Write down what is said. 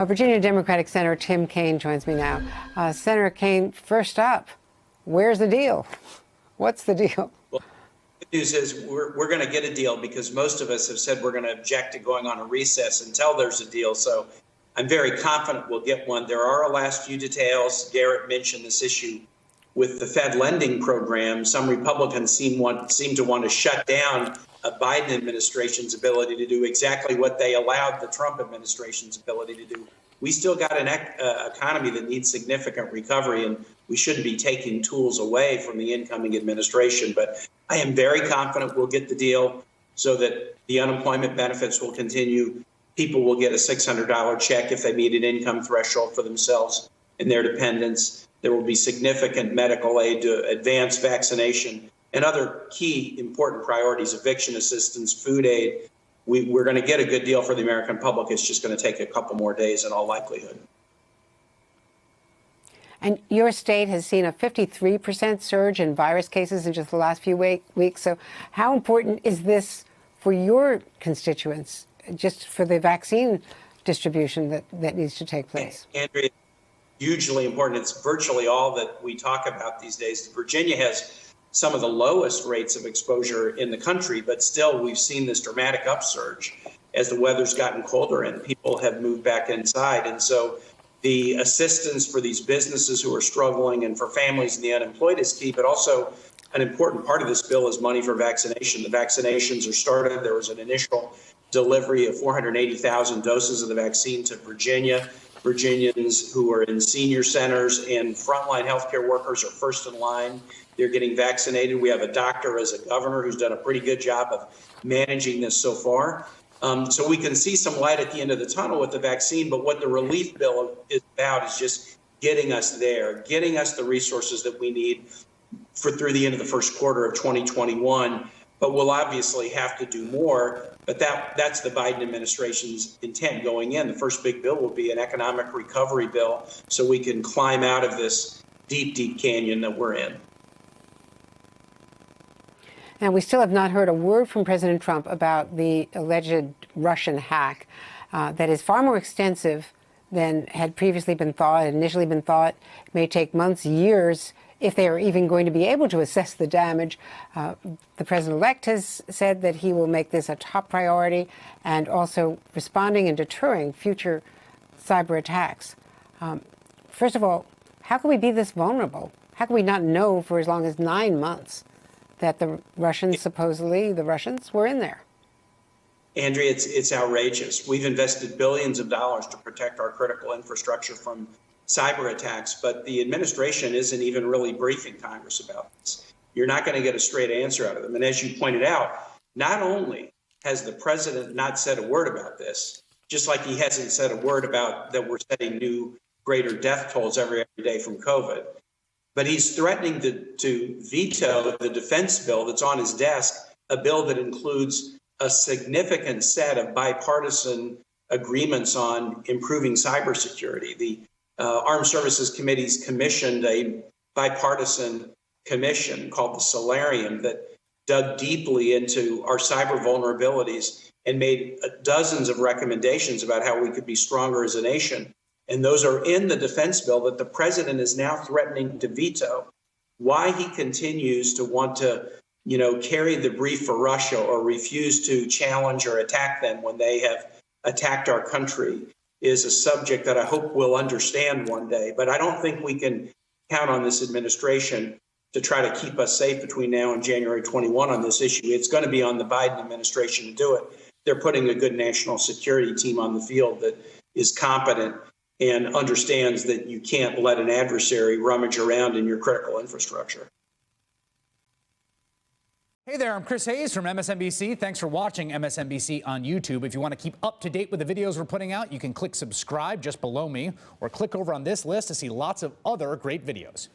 Virginia Democratic Senator Tim Kaine joins me now. Senator Kaine, first up, where's the deal? What's the deal? Well, the good news is we're going to get a deal because most of us have said we're going to object to going on a recess until there's a deal. So I'm very confident we'll get one. There are a last few details. Garrett mentioned this issue with the Fed lending program. Some Republicans seem to want to shut down a Biden administration's ability to do exactly what they allowed the Trump administration's ability to do. We still got an economy that needs significant recovery, and we shouldn't be taking tools away from the incoming administration. But I am very confident we'll get the deal so that the unemployment benefits will continue. People will get a $600 check if they meet an income threshold for themselves and their dependents. There will be significant medical aid to advance vaccination and other key important priorities, eviction assistance, food aid. We're going to get a good deal for the American public. It's just going to take a couple more days in all likelihood. And your state has seen a 53% surge in virus cases in just the last few weeks. So how important is this for your constituents, just for the vaccine distribution that needs to take place? Andrea, hugely important. It's virtually all that we talk about these days. Virginia has some of the lowest rates of exposure in the country, but still we've seen this dramatic upsurge as the weather's gotten colder and people have moved back inside. And so the assistance for these businesses who are struggling and for families and the unemployed is key, but also an important part of this bill is money for vaccination. The vaccinations are started. There was an initial delivery of 480,000 doses of the vaccine to Virginia. Virginians who are in senior centers and frontline healthcare workers are first in line. They're getting vaccinated. We have a doctor as a governor who's done a pretty good job of managing this so far. So we can see some light at the end of the tunnel with the vaccine, but what the relief bill is about is just getting us there, getting us the resources that we need through the end of the first quarter of 2021. But we'll obviously have to do more. But that's the Biden administration's intent going in. The first big bill will be an economic recovery bill so we can climb out of this deep, deep canyon that we're in. And we still have not heard a word from President Trump about the alleged Russian hack that is far more extensive than had previously been thought, initially been thought. It may take months, years, if they are even going to be able to assess the damage. The president-elect has said that he will make this a top priority and also responding and deterring future cyber attacks. First of all, how can we be this vulnerable? How can we not know for as long as 9 months that the Russians, supposedly the Russians, were in there? Andrea, it's outrageous. We've invested billions of dollars to protect our critical infrastructure from cyber attacks, but the administration isn't even really briefing Congress about this. You're not going to get a straight answer out of them. And as you pointed out, not only has the president not said a word about this, just like he hasn't said a word about that we're setting new greater death tolls every day from COVID, but he's threatening to veto the defense bill that's on his desk, a bill that includes a significant set of bipartisan agreements on improving cybersecurity. The Armed Services Committee's commissioned a bipartisan commission called the Solarium that dug deeply into our cyber vulnerabilities and made dozens of recommendations about how we could be stronger as a nation. And those are in the defense bill that the president is now threatening to veto. Why he continues to want to, carry the brief for Russia or refuse to challenge or attack them when they have attacked our country is a subject that I hope we'll understand one day. But I don't think we can count on this administration to try to keep us safe between now and January 21 on this issue. It's going to be on the Biden administration to do it. They're putting a good national security team on the field that is competent and understands that you can't let an adversary rummage around in your critical infrastructure. Hey there, I'm Chris Hayes from MSNBC. Thanks for watching MSNBC on YouTube. If you want to keep up to date with the videos we're putting out, you can click subscribe just below me or click over on this list to see lots of other great videos.